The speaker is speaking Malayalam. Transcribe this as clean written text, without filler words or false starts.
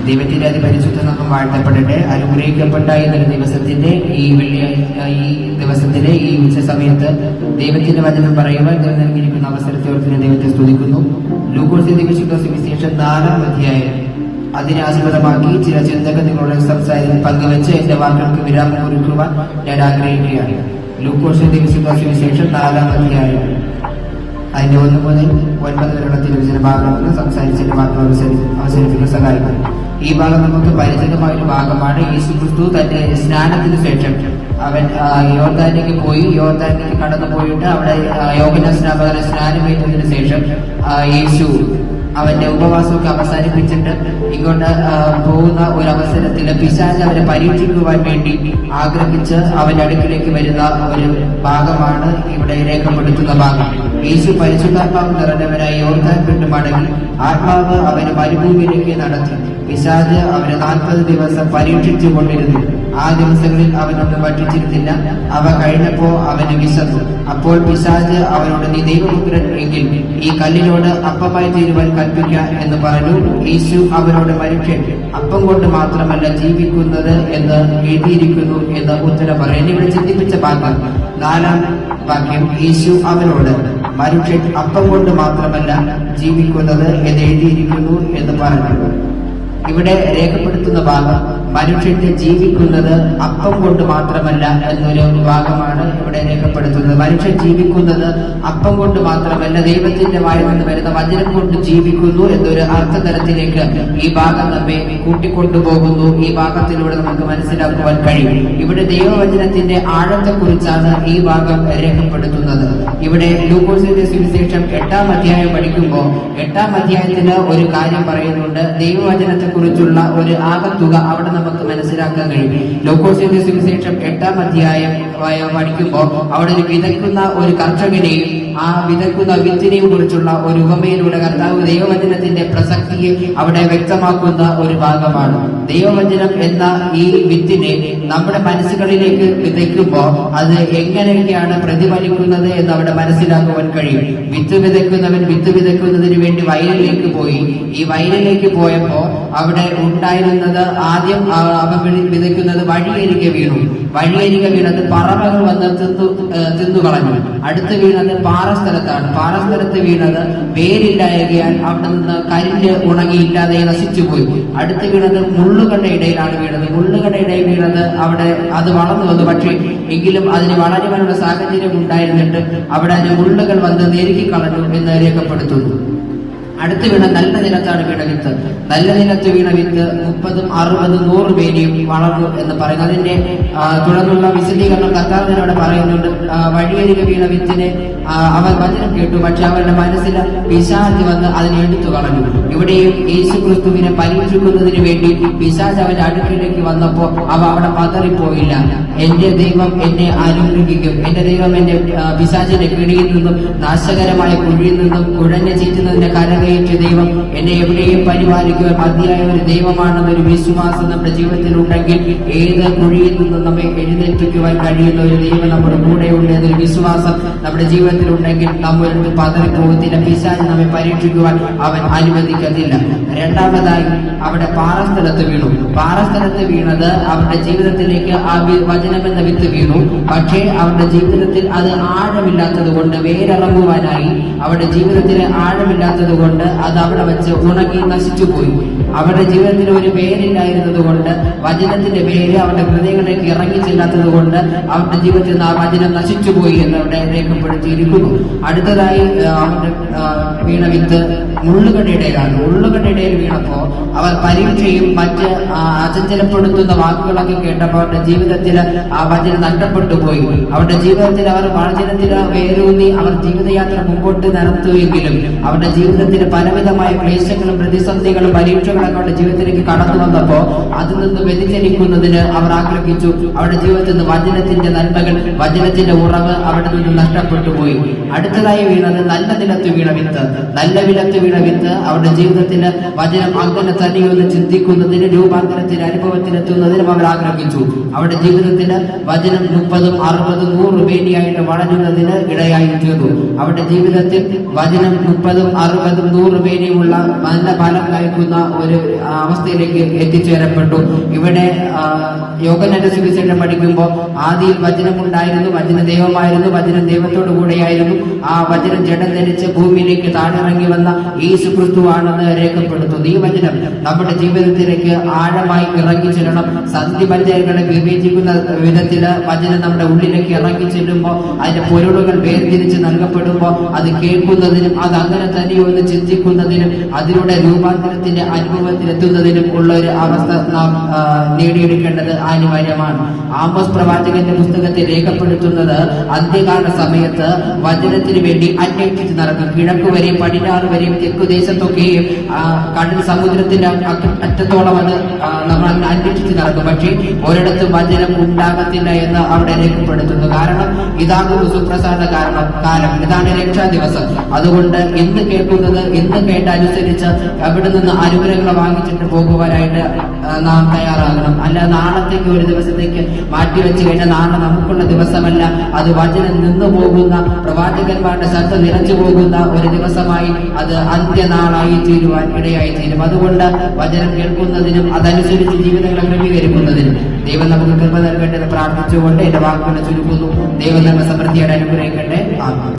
ദൈവത്തിന്റെ അതിപരിശുദ്ധ നാമം വാഴ്ത്തപ്പെടട്ടെ. അനുഗ്രഹിക്കപ്പെട്ട ഇന്നലെ ദിവസത്തിന്റെ ഈ ദിവസത്തിലെ ഈ ഉച്ച സമയത്ത് ദൈവത്തിന്റെ വചനം പറയുവാൻ നൽകിയിരിക്കുന്ന അവസരത്തെ ഓർത്തിന് ദൈവത്തെ സ്തുതിക്കുന്നു. ലൂക്കോസിന്റെ വിശുദ്ധ സുവിശേഷം 4-ാം അധ്യായം അതിനെ ആസ്പദമാക്കി ചില ചിന്തകൾ നിങ്ങളോട് പങ്കുവെച്ച് എന്റെ വാക്കുകൾക്ക് വിരാമം കുറിക്കുവാൻ ഞാൻ ആഗ്രഹിക്കുകയാണ്. ലൂക്കോസിന്റെ വിശുദ്ധ സുവിശേഷം 4-ാം അധ്യായം അതിന്റെ 1 മുതൽ 9 വരെയുള്ള തിരുവചന ഭാഗങ്ങൾ സംസാരിച്ചതിന്റെ വാക്കുകൾ അവസരിപ്പിക്കാൻ സഹായിക്കുന്നു. ഈ ഭാഗം നമുക്ക് പരിചിതമായ ഒരു ഭാഗമാണ്. യേശുക്രിസ്തു തന്റെ സ്നാനത്തിന് ശേഷം അവൻ യോർദാനിലേക്ക് പോയി. യോർദാനിലേക്ക് കടന്നു പോയിട്ട് അവിടെ യോഹന്നാൻ സ്നാപകനെ സ്നാനമേറ്റതിന് ശേഷം യേശു അവന്റെ ഉപവാസമൊക്കെ അവസാനിപ്പിച്ചിട്ട് ഇങ്ങോട്ട് പോകുന്ന ഒരു അവസരത്തിൽ പിശാച് അവനെ പരീക്ഷിക്കുവാൻ വേണ്ടി ആഗ്രഹിച്ച് അവന്റെ അടുക്കിലേക്ക് വരുന്ന ഒരു ഭാഗമാണ് ഇവിടെ രേഖപ്പെടുത്തുന്ന ഭാഗം. യേശു പരിശുദ്ധാത്മാവ് നിറഞ്ഞവനായി യോർദാൻ വിട്ട് മടങ്ങി ആത്മാവ് അവന് മരുഭൂമിയിലേക്ക് നടത്തി. പിശാച് അവനെ 40 ദിവസം പരീക്ഷിച്ചു കൊണ്ടിരുന്നു. ആ ദിവസങ്ങളിൽ അവനൊന്നും ഭക്ഷിച്ചിരുന്നില്ല. അവ കഴിഞ്ഞപ്പോ അവന് വിശന്നു. അപ്പോൾ പിശാച് അവനോട്, നീ ദൈവപുത്രൻ എങ്കിൽ ഈ കല്ലിനോട് അപ്പമായി തീരുവാൻ കൽപ്പിക്ക എന്ന് പറഞ്ഞു. യേശു അവനോട്, മനുഷ്യൻ അപ്പം കൊണ്ട് മാത്രമല്ല ജീവിക്കുന്നത് എന്ന് എഴുതിയിരിക്കുന്നു എന്ന് ഉത്തരം പറഞ്ഞു. എന്നിവിടെ ചിന്തിപ്പിച്ച ഭാഗം 4-ാം വാക്യം. യേശു അവനോട്, മനുഷ്യൻ അപ്പം കൊണ്ട് മാത്രമല്ല ജീവിക്കുന്നത് എന്ന് എഴുതിയിരിക്കുന്നു എന്ന് പറഞ്ഞു. ഇവിടെ രേഖപ്പെടുത്തുന്ന ഭാഗം മനുഷ്യന്റെ ജീവിക്കുന്നത് അപ്പം കൊണ്ട് മാത്രമല്ല എന്നൊരു ഭാഗമാണ് ഇവിടെ രേഖപ്പെടുത്തുന്നത്. മനുഷ്യൻ ജീവിക്കുന്നത് അപ്പം കൊണ്ട് മാത്രമല്ല, ദൈവത്തിന്റെ വായിൽ നിന്ന് വരുന്ന വചനം കൊണ്ട് ജീവിക്കുന്നു എന്നൊരു അർത്ഥതലത്തിലേക്ക് ഈ ഭാഗം നമ്മെ കൂട്ടിക്കൊണ്ടുപോകുന്നു. ഈ ഭാഗത്തിലൂടെ നമുക്ക് മനസ്സിലാക്കുവാൻ കഴിയും. ഇവിടെ ദൈവവചനത്തിന്റെ ആഴത്തെക്കുറിച്ചാണ് ഈ ഭാഗം രേഖപ്പെടുത്തുന്നത്. ഇവിടെ ലൂക്കോസിന്റെ സുവിശേഷം 8-ാം അധ്യായം പഠിക്കുമ്പോൾ 8-ാം അധ്യായത്തിന് ഒരു കാര്യം പറയുന്നുണ്ട്. ദൈവവചനത്തെ കുറിച്ചുള്ള ഒരു ആകത്തുക അവിടെ നമുക്ക് മനസ്സിലാക്കാൻ കഴിയും. ലൂക്കോസിന്റെ സുവിശേഷം 8-ാം അധ്യായം പഠിക്കുമ്പോൾ അവിടെ വിതയ്ക്കുന്ന ഒരു കർഷകനെയും ആ വിതയ്ക്കുന്ന വിത്തിനെയും കുറിച്ചുള്ള ഒരു ഉപമയിലൂടെ കർത്താവ് ദൈവവചനത്തിന്റെ പ്രസക്തിയെ അവിടെ വ്യക്തമാക്കുന്ന ഒരു ഭാഗമാണ്. ദൈവവചനം എന്ന ഈ വിത്തിനെ നമ്മുടെ മനസ്സുകളിലേക്ക് വിതയ്ക്കുമ്പോൾ അത് എങ്ങനെയൊക്കെയാണ് പ്രതിഫലിക്കുന്നത് എന്ന് അവിടെ മനസ്സിലാക്കുവാൻ കഴിയും. വിത്ത് വിതയ്ക്കുന്നവൻ വിത്ത് വിതയ്ക്കുന്നതിന് വേണ്ടി വയലിലേക്ക് പോയി. ഈ വയലിലേക്ക് പോയപ്പോ അവിടെ ഉണ്ടായിരുന്നത് ആദ്യം അവ വിതയ്ക്കുന്നത് വഴിയരികെ വീണു. വഴിയരികെ വീണത് പറവകൾ വന്ന് തിന്നു കളഞ്ഞു. അടുത്ത് വീണത് പാറസ്ഥലത്താണ്. പാറസ്ഥലത്ത് വീണത് വേരില്ലായകയാൽ അവിടെ നിന്ന് കരിഞ്ഞ് ഉണങ്ങിയില്ലാതെ നശിച്ചുപോയി. അടുത്ത് വീണത് മുള്ളുകളുടെ ഇടയിലാണ് വീണത്. മുള്ളുകളുടെ ഇടയിൽ വീണത് അവിടെ അത് വളർന്നു വന്നു. പക്ഷേ എങ്കിലും അതിന് വളരുവാനുള്ള സാഹചര്യം ഉണ്ടായിരുന്നിട്ട് അവിടെ അതിന് മുള്ളുകൾ വന്ന് നെരുക്കി കളഞ്ഞു എന്ന് രേഖപ്പെടുത്തുന്നു. അടുത്ത് വീണ നല്ല നിലത്താണ് വീണ വിത്ത്. നല്ല നിലത്ത് വീണ വിത്ത് 30, 60, 100 പേരെയും വളർന്നു എന്ന് പറയുന്നു. അതിന്റെ തുടർന്നുള്ള വിശദീകരണം കർത്താവിനോട് പറയുന്നുണ്ട്. വഴിയരികെ വീണ വിത്തിനെ അവർ വചനം കേട്ടു, പക്ഷെ അവരുടെ മനസ്സിൽ പിശാച് വന്ന് അതിനെ എടുത്തു കളഞ്ഞു. ഇവിടെയും യേശുക്രിസ്തുവിനെ പരീക്ഷിക്കുന്നതിന് വേണ്ടി പിശാച് അവന്റെ അടുക്കിലേക്ക് വന്നപ്പോ അവ അവിടെ പതറിപ്പോയില്ല. എന്റെ ദൈവം എന്നെ അനുഗ്രഹിക്കും, എന്റെ ദൈവം എന്റെ പിശാചിന്റെ പിടിയിൽ നിന്നും നാശകരമായ കുഴിയിൽ നിന്നും കുഴഞ്ഞു ചീറ്റുന്നതിന്റെ കരകയറ്റിയ ദൈവം എന്നെ എവിടെയും പരിപാലിക്കുവാൻ മതിയായ ഒരു ദൈവമാണെന്നൊരു വിശ്വാസം നമ്മുടെ ജീവിതത്തിൽ ഉണ്ടെങ്കിൽ ഏത് കുഴിയിൽ നിന്നും നമ്മെ എഴുന്നേൽപ്പിക്കുവാൻ കഴിയുന്ന ഒരു ദൈവം നമ്മുടെ കൂടെയുണ്ട് എന്നൊരു വിശ്വാസം നമ്മുടെ ജീവിതത്തിൽ ഉണ്ടെങ്കിൽ നമ്മൾക്ക് പതറിപ്പോകത്തില്ല. പിശാച് നമ്മെ പരീക്ഷിക്കുവാൻ അവൻ അനുവദിക്കത്തില്ല. രണ്ടാമതായി അവിടെ പാറസ്ഥലത്ത് വീണു. പാറസ്ഥലത്ത് വീണത് അവരുടെ ജീവിതത്തിലേക്ക് ആ വചനം എന്ന വിത്ത് വീണു. പക്ഷേ അവരുടെ ജീവിതത്തിൽ അത് ആഴമില്ലാത്തത് കൊണ്ട്, വേരിറങ്ങുവാനായി അവരുടെ ജീവിതത്തിൽ ആഴമില്ലാത്തത് കൊണ്ട് അത് അവിടെ വെച്ച് ഉണങ്ങി നശിച്ചുപോയി. അവരുടെ ജീവിതത്തിൽ ഒരു വേരില്ലായിരുന്നത് കൊണ്ട്, വചനത്തിന്റെ വേര് അവരുടെ ഹൃദയങ്ങളിലേക്ക് ഇറങ്ങിച്ചില്ലാത്തത് കൊണ്ട് അവരുടെ ജീവിതത്തിൽ നിന്ന് ആ വചനം നശിച്ചുപോയി എന്ന് അവിടെ രേഖപ്പെടുത്തിയിരിക്കുന്നു. അടുത്തതായി അവരുടെ വീണ വിത്ത് മുള്ളുകളുടെ ഇടയിലാണ്. മുള്ളുകളുടെ ഇടയിൽ വീണപ്പോ അവർ പരീക്ഷയും മറ്റ് അചഞ്ചലപ്പെടുത്തുന്ന വാക്കുകളൊക്കെ കേട്ടപ്പോൾ അവരുടെ ജീവിതത്തിൽ ആ വചനം നഷ്ടപ്പെട്ടു പോയി. അവരുടെ ജീവിതത്തിൽ അവർ വചനത്തിൽ വേരൂന്നി അവർ ജീവിതയാത്ര മുമ്പോട്ട് നടത്തുമെങ്കിലും അവരുടെ ജീവിതത്തിൽ പലവിധമായ ക്ലേശങ്ങളും പ്രതിസന്ധികളും പരീക്ഷകളൊക്കെ അവരുടെ ജീവിതത്തിലേക്ക് കടന്നു വന്നപ്പോ അതിൽ നിന്ന് വ്യതിചലിക്കുന്നതിന് അവർ ആഗ്രഹിച്ചു. അവരുടെ ജീവിതത്തിൽ നിന്ന് വചനത്തിന്റെ നന്മകൾ, വചനത്തിന്റെ ഉറവ് അവിടെ നിന്ന് നഷ്ടപ്പെട്ടു പോയി. അടുത്തതായി വീണത് നല്ല നിലത്ത് വീണ വിത്ത്. നല്ല നിലത്ത് വീണ വിത്ത് അവരുടെ ജീവിതത്തിൽ വചനം അങ്ങനെ തന്നെയൊന്ന് ചിന്തിക്കുന്നതിന്, രൂപാന്തരത്തിന്, അനുഭവത്തിലെത്തുന്നതിനും അവർ ആഗ്രഹിച്ചു. അവരുടെ ജീവിതത്തിൽ വചനം 30, 60, 100 വേണ്ടിയായിട്ട് വളരുന്നതിന് ഇടയായി തീർന്നു. അവരുടെ ജീവിതത്തിൽ വചനം 30, 60, 100 പേരെയുമുള്ള നല്ല ഫലം കായ്ക്കുന്ന ഒരു അവസ്ഥയിലേക്ക് എത്തിച്ചേരപ്പെട്ടു. ഇവിടെ യോഹന്നാന്റെ സുവിശേഷം പഠിക്കുമ്പോൾ ആദിയിൽ വചനം ഉണ്ടായിരുന്നു, വചനം ദൈവമായിരുന്നു, വചനം ദൈവത്തോടു കൂടെയായിരുന്നു, ആ വചനം ജഡം ധരിച്ച് ഭൂമിയിലേക്ക് താഴെയിറങ്ങി വന്ന യേശു ക്രിസ്തുവാണെന്ന് രേഖപ്പെടുത്തുന്നു. ഈ വചനം നമ്മുടെ ജീവിതത്തിലേക്ക് ആഴമായി ഇറങ്ങി ചെല്ലണം. സന്ധിപഞ്ചകളെ വിവേചിക്കുന്ന വിധത്തില് വചനം നമ്മുടെ ഉള്ളിലേക്ക് ഇറങ്ങി ചെല്ലുമ്പോൾ അതിന്റെ പൊരുളുകൾ വേർതിരിച്ച് നൽകപ്പെടുമ്പോൾ അത് കേൾക്കുന്നതിനും അത് അങ്ങനെ തന്നെയോ എന്ന് ചിന്തിക്കുന്നതിനും അതിലൂടെ രൂപാന്തരത്തിന്റെ അനുഭവത്തിലെത്തുന്നതിനും ഉള്ള ഒരു അവസ്ഥ നാം നേടിയെടുക്കേണ്ടത് അനിവാര്യമാണ്. ആമോസ് പ്രവാചകന്റെ പുസ്തകത്തിൽ രേഖപ്പെടുത്തുന്നത് അന്ത്യകാല സമയത്ത് വചനത്തിന് വേണ്ടി അന്വേഷിച്ച് നടക്കും. കിഴക്ക് വരെയും പടിഞ്ഞാറ് വരെയും തെക്കുദേശത്തൊക്കെയും കടൽ സമുദ്രത്തിന്റെ അറ്റത്തോളം അത് നമ്മൾ അന്വേഷിച്ച് നടക്കും. പക്ഷേ ഒരിടത്തും വചനം ഉണ്ടാകത്തില്ല എന്ന് അവിടെ രേഖപ്പെടുത്തുന്നു. കാരണം ഇതാകുന്നു സുപ്രസാദ കാലം, ഇതാണ് രക്ഷാ ദിവസം. അതുകൊണ്ട് ഇന്ന് കേൾക്കുന്നത് ഇന്ന് കേട്ടനുസരിച്ച് അവിടെ നിന്ന് അനുഗ്രഹങ്ങൾ വാങ്ങിച്ചിട്ട് പോകുവാനായിട്ട് നാം തയ്യാറാകണം. അല്ല നാളത്തേക്ക് ഒരു ദിവസത്തേക്ക് മാറ്റിവെച്ച് കഴിഞ്ഞാൽ നാളെ നമുക്കുള്ള ദിവസമല്ല, അത് വചനം നിന്നു പോകുന്ന പ്രവാചകന്മാരുടെ ശബ്ദം നിറച്ചു പോകുന്ന ഒരു ദിവസമായി അത് അന്ത്യനാളായി തീരുവാൻ ഇടയായി തീരും. അതുകൊണ്ട് വചനം കേൾക്കുന്നതിനും അതനുസരിച്ച് ജീവിതങ്ങളെ ക്രമീകരിക്കുന്നതിനും ദൈവം നമുക്ക് കൃപ നൽകട്ടെ എന്ന് പ്രാർത്ഥിച്ചുകൊണ്ട് എന്റെ വാക്കുകളെ ചുരുക്കുന്നു. ദൈവം നമ്മെ സമൃദ്ധിയോടെ അനുഗ്രഹിക്കട്ടെ. ആമേൻ.